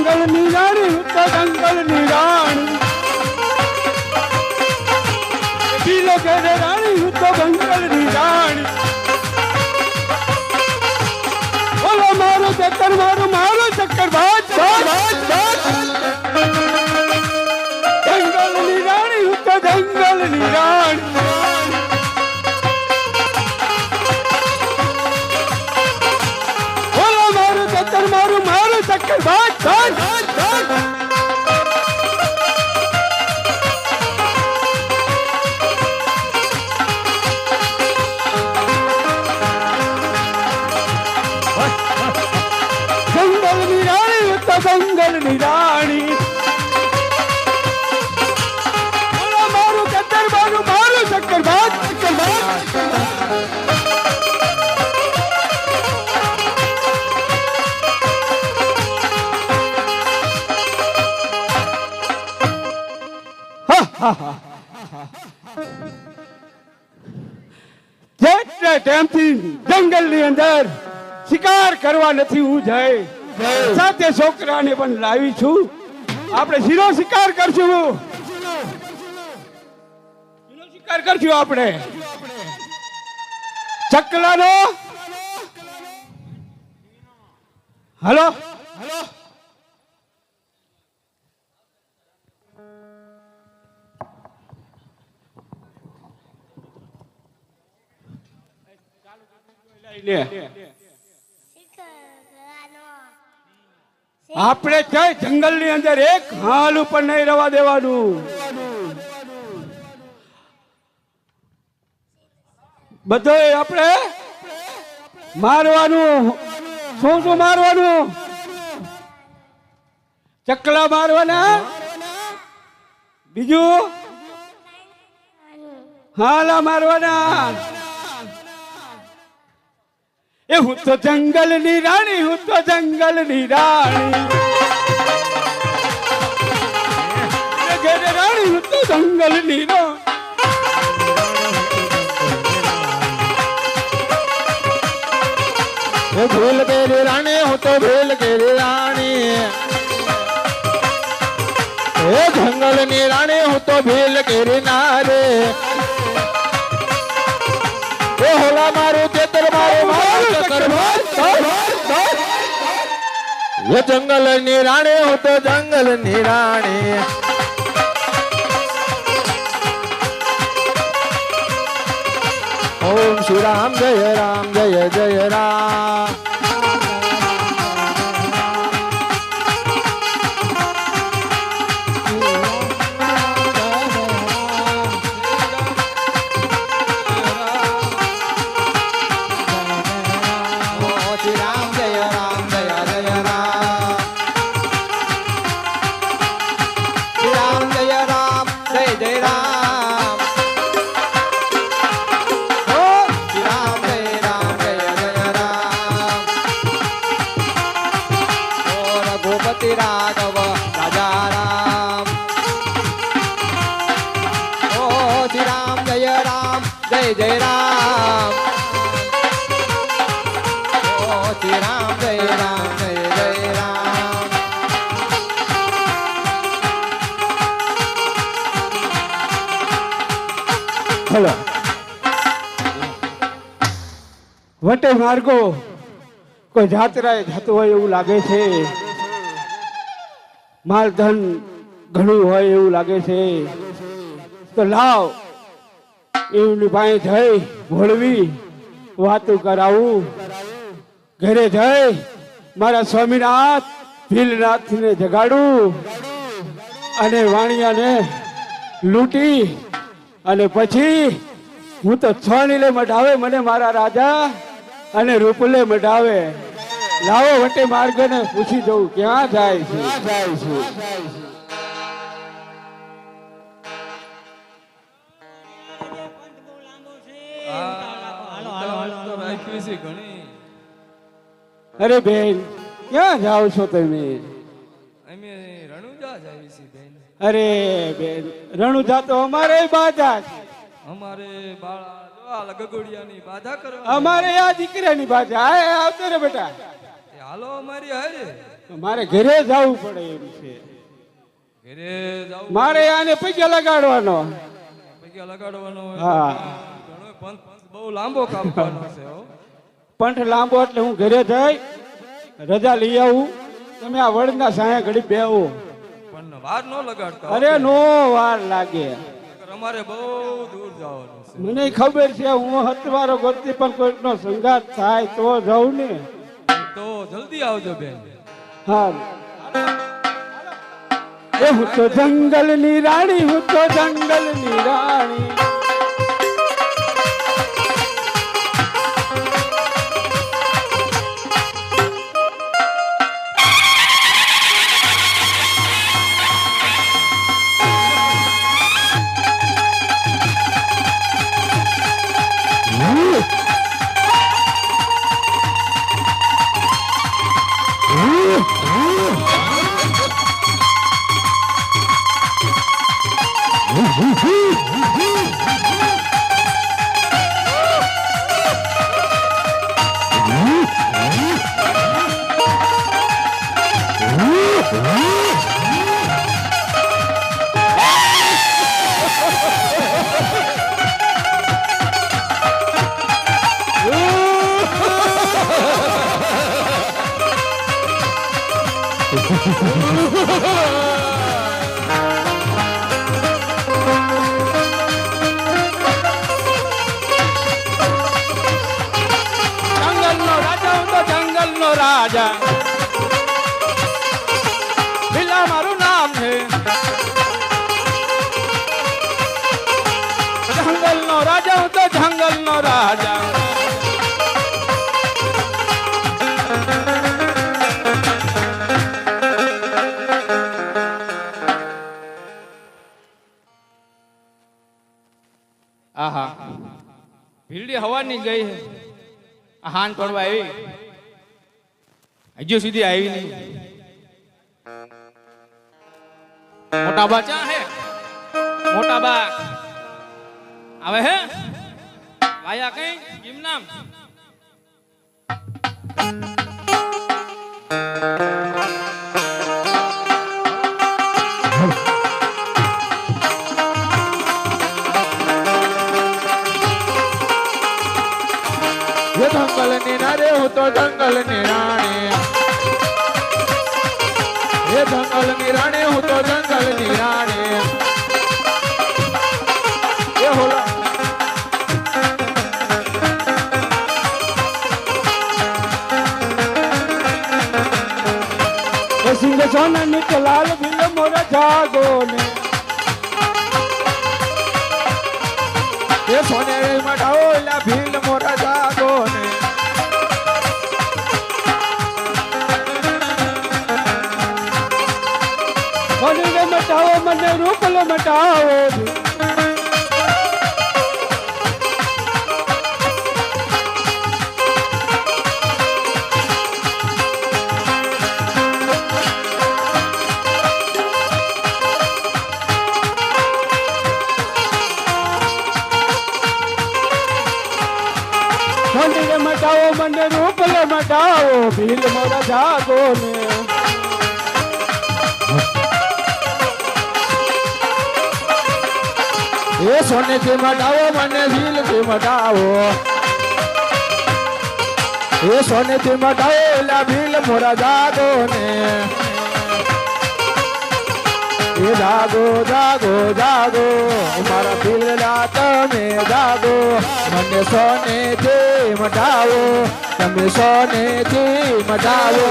જંગલ ની રાણી હું તો જંગલ ની રાણી પીલો ઘેરે રાણી હું તો જંગલ ની રાણી બોલો મારું ચક્કર ભાત જંગલ ની રાણી હું તો જંગલ ની રાણી બોલો મારું ચક્કર ભાત જંગલ ની રાણી બોલો મારું ચક્કર ભાત જેટલા ટાઈમથી જંગલ ની અંદર શિકાર કરવા નથી હું જાય સાથે છોકરાને પણ લાવી છું આપણે શીરો શિકાર કરશું આપણે ચકલાનો હલો આપણે ક્યાંય જંગલ ની અંદર એક હાલ ઉપર નહીં રહેવા દેવાનું બધો આપણે મારવાનું શું મારવાનું ચકલા મારવાના બીજું હાલા મારવાના એ હું તો જંગલ ની રાણી હું તો જંગલ ની રાણી ઘેરે રાણી હું તો જંગલ ની ભૂલ કેરી રાણી હું તો ભૂલ કેરી રાણી એ જંગલ ની રાણી હું તો ભૂલ કેરી નારે એ હોલા મારું ચેતર મારું ચક્કર એ જંગલ ની રાણી હું તો જંગલ ની રાણી ઓમ શ્રી રામ જય રામ જય જય રામ રાઘવ રાજા રામ ઓ શ્રી રામ જય જય રામ ઓ શ્રી રામ જય જય રામ હલો વટે માર્ગો કોઈ જાત્રાએ જતું હોય એવું લાગે છે માલધન ઘણું હોય એવું લાગે છે તો લાવ એમની પાસે જઈ ભોળવી વાતું કરાવું ઘરે જઈ મારા સ્વામીનાથ ભીલનાથને જગાડું અને વાણિયાને લૂંટી અને પછી હું તો છ નીલે મઢાવે મને મારા રાજા અને રૂપલે મઢાવે લાવો વટે માર્ગને પૂછી જવું ક્યાં જાય છે અરે બેન ક્યાં જાઓ છો તમે અમે રણુજા જાવી છીએ બેન અરે બેન રણુજા તો અમારે બાધા છે અમારે બાળા જો આ ગગોડિયાની બાધા કરવા અમારે આ દીકરાની બાધા આવતો રે બેટા હાલો અમારી હારે મારે ઘરે જવું પડે એમ છે. ઘરે જાવ મારે આને પૈસા લગાડવાનો. પૈસા લગાડવાનો હોય હા. ઘણો પંથ બહુ લાંબો કાપવાનો છે હો. પંથ લાંબો એટલે હું ઘરે જઈ રજા લઈ આવું. તમે આ વડના સાયા ઘડી બેહો. પણ વાર ન લગાડતા અરે નો વાર લાગે. નકર અમારે બહુ દૂર જવાનું છે. મને ખબર છે હું હતવારો ગોતી પણ કોઈકનો સંગાત થાય તો જાઉં ને. તો જલ્દી આવજો બેન. હા એ હું તો જંગલની રાણી, હું તો જંગલની રાણી. જંગલનો રાજા, હું તો જંગલનો રાજા. બિલા મારું નામ છે. જંગલનો રાજા, હું તો જંગલનો રાજા. આહા ભીલડી હવાની ગઈ હે. આ હાન પડવા આવી હજુ સુધી આવી નહીં. મોટા બા ક્યાં હે? મોટા બા આવે હે? વાયા કઈ કેમ નામ? ये जंगल निरारे हो तो जंगल निराणे, ये जंगल निराणे हो तो जंगल निराणे. ये होला એ સિંહ સોના નીચ લાલ ભીલ મોરા જાગો ને. ये सोने मटाओ ला भील मोरा जागो ने. મને મટાવો, મને રૂપલ મટાવો. મને મટાવો, મને રૂપલ મટાવો. ભીલ મોરા જાગો ને. ये सोने के मटाओ मने भील के मटाओ, ये सोने के मटाओ ला भील मोरा जागो ने. ये जागो जागो जागो मारा भील रात में जागो. मने सोने के मटाओ, तमे सोने के मटाओ.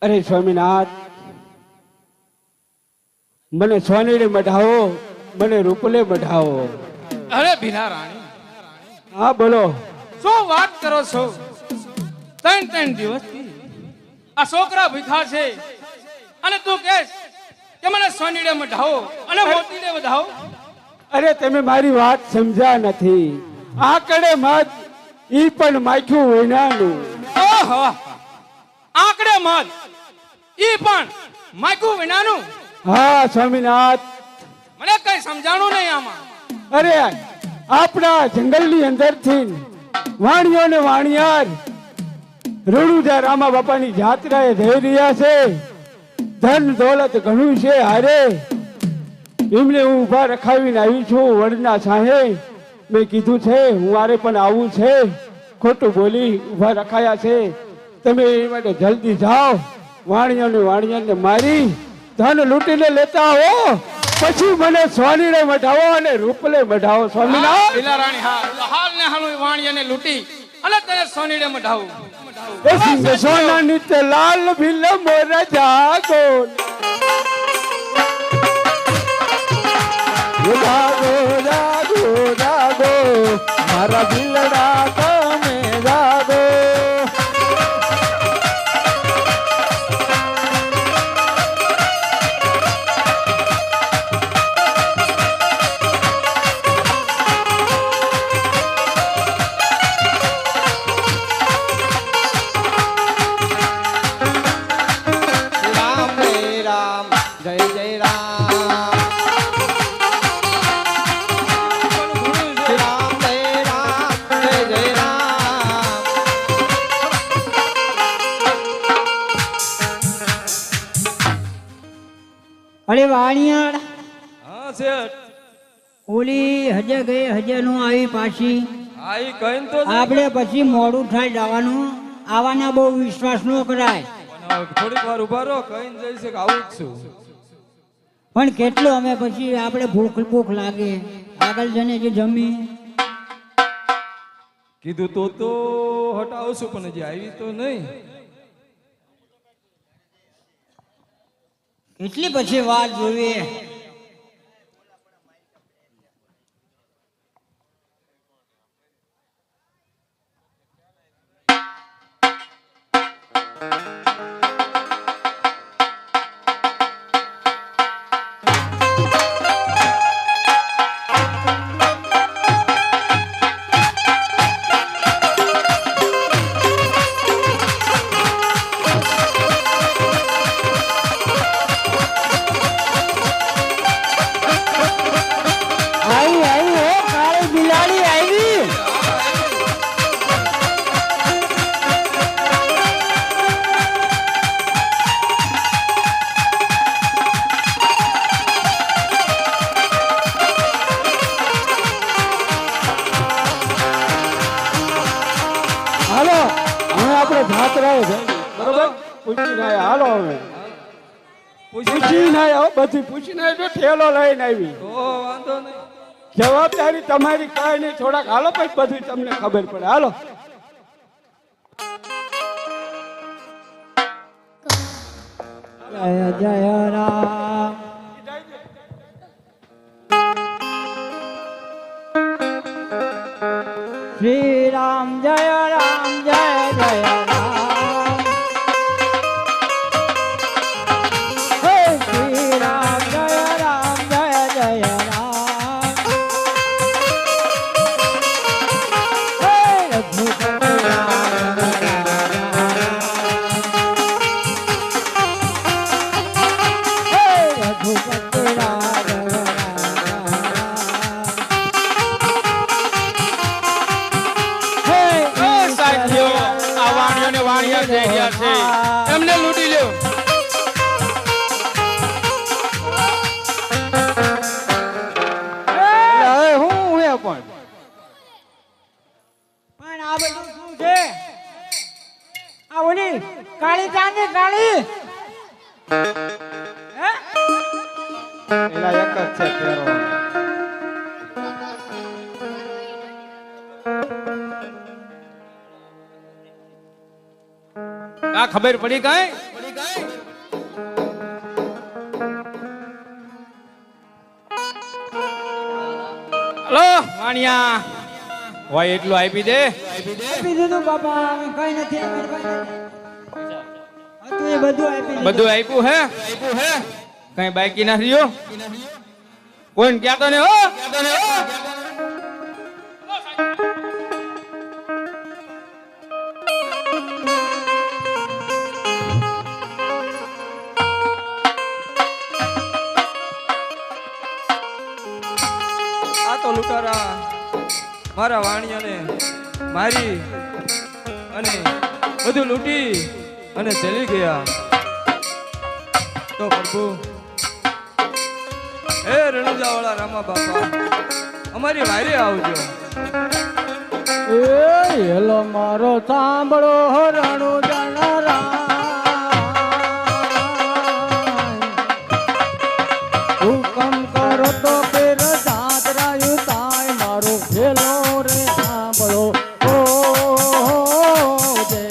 અરે સ્વામિનાથ, મને સોનેડે મઢાવો, મને રૂપલે મઢાવો. અરે ભીલા રાણી, હા બોલો. શું વાત કરો છો? 3 દિવસથી આ છોકરા ભીખા છે અને તું કહેશ કે મને સોનીડે મઢાવો અને મોતીડે વધાવો. અરે તમે મારી વાત સમજ્યા નથી. આકડે મત ઈ પણ માખ્યું વિનાનું. ઓહો, આંકડે મત ઈ પણ માયકું વિનાનું. હા સ્વામિનાથ. મને કઈ સમજાણું નહીં આમાં. અરે આપણા જંગલની અંદરથી વાણિયો ને વાણિયાર રણુજા રામા બાપાની જાત્રાએ જઈ રહ્યા છે. ધન દોલત ઘણું છે હારે. એમને હું ઊભા રખાવીને આવી છું વડના સાહે. મેં કીધું છે હું હારે પણ આવું છે. ખોટું બોલી ઊભા રખાયા છે. તમે એ માટે જલ્દી જાઓ. વાણિયાને વાણિયાને મારી ધન લૂંટીને લેતા હો. પછી મને સોનીને મઢાવો અને રૂપલે મઢાવો. સ્વામિનાથ. ભીલા રાણી, હા હાલ ને હાલ વાણિયાને લૂંટી અને તને સોનીડે મઢાવું. એ સિંહ સોના નિત્ય લાલ ભીલ મોરા જાગો. જાગો જાગો જાગો મારા ભીલડા તમે જાગો. રામ જય જય રામ. રામ જય રામ જય જય રામ. અરે વાણિયાળ, હા શેઠ. ઓલી હજે ગઈ હજે નું આવી પાછી. હા ઈ કહીને તો જાય. આપણે પછી મોડું થાય જવાનું. આવાના બહુ વિશ્વાસ ન કરાય. પણ હવે થોડીક વાર ઉભા રહો, કહીને જઈશ કે આવું જ છું. પણ કેટલું અમે પછી આપણે ભૂખ ભૂખ લાગે. આગળ જને જે જમી કીધું તો હટાવશું પણ હજી આવી તો નહીં. એટલી પછી વાત જોઈએ. આવી આવી હો, કાળી બિલાડી આવી. હાલો હવે આપણે જાત્રાએ જઈએ. બરોબર પૂછીને આયા. હાલો હવે પૂછીને આયા. બધી પૂછીને આવ્યો. ઠેલો લઈને આવી. તો વાંધો નહીં. જવાબદારી તમારી કાંઈ નહીં. થોડાક હાલો પછી બધું તમને ખબર પડે. હાલો. જય જય રામ. શ્રી રામ જય રામ જય જય રામ. હે શ્રી રામ જય રામ જય જય રામ. હે રઘુપતિ રામ હે રઘુપતિ રામ હે એ સાથીઓ, આ વાણિયાને વાણિયા જઈ રહ્યા છે, એમને લૂંટી લ્યો. હવે હું હે પણ પણ આ બધું શું છે? આ ઓલી કાળી ચાંદી કાળી હે? એલા એક જ છે તેરો. આ ખબર પડી કઈ? હલો વાણિયા હોય એટલું આપી દે. આપી દીધું બાપા, અમે કઈ નથી આપ્યું. હતું એ બધું આપી દીધું. બધું આપ્યું હે કઈ બાકી ના રહ્યું કોઈને કહેતો ને હો. આ તો લૂંટારા મારા વાણિયાને મારી અને બધું લૂંટી અને ચલી ગયા. તો પ્રભુ હે રણુજાવાળા રામા બાપા અમારી વારે આવજો. એ હેલો મારો સાંભળો રણુ જનરા હુકમ કરો તો પેર જાતરાયું તાય મારો હેલો રે સાંભળો ઓ જય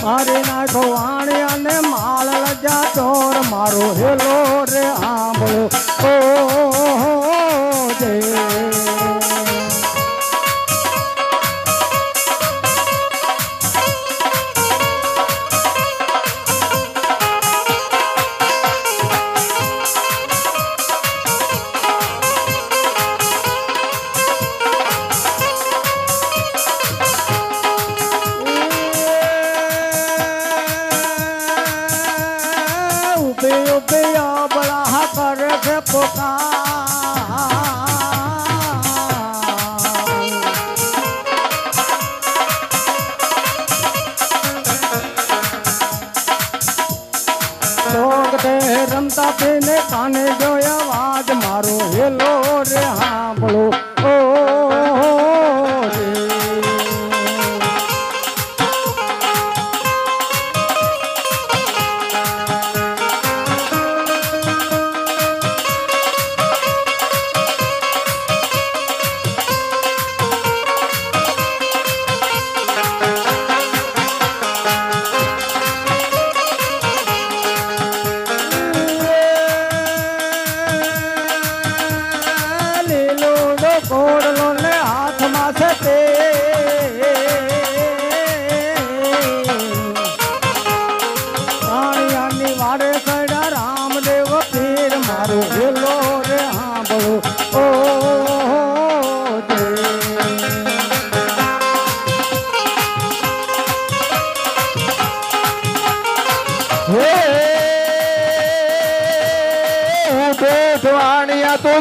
મારે નાખો વાણી અને માલ લજા ચોર મારો હેલો રે આંબળો ઓ જય રમતા પીને કાને જો અવાજ મારો હેલો રે હાંભળો ઓ રે રામદેવ પીર મારો હેલો રે હાંભળો ઓ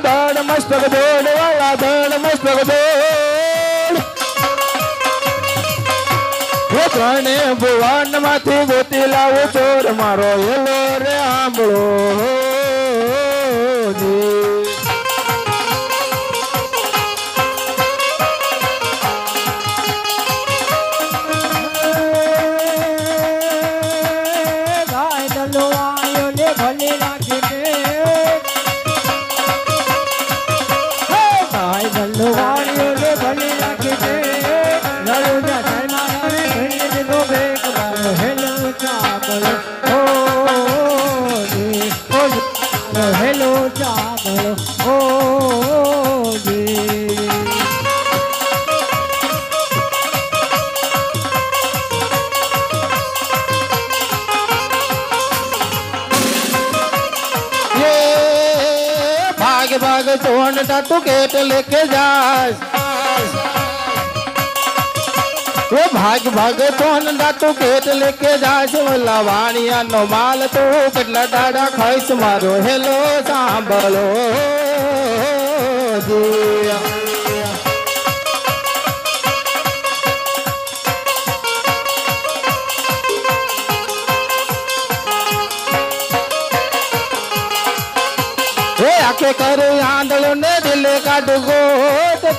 દળ મસ્તક દોડ વાલા દળ મસ્તક દોડ હે ત્રણે ભુવન માંથી ગોતી લાવો ચોર મારો હેલો રે આંબળો ગાય દલો આયો ને ભલે રાખી દે ગાય દલો આયો ને ભલે રાખી દે રણુજા શર્મા રે ભલે દીધો બેક મારો હેલો ચાબલો ઓ જી ઓ હેલો ચાબલો ઓ જી ये भाग भाग सोन टाटू केट लेके जास वो भाग भाग सोन टाटू केट लेके जास वाला वाणिया नो माल तो કેટલા દાડા ખાઈશ મારો હેલો સાંભળો જી हे आके कर आंदोलन ने दिले काट गो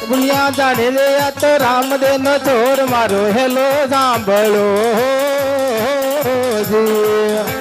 दुनिया जाने रे आ तो राम दे न छोड़ मारो हेलो सांभळो जी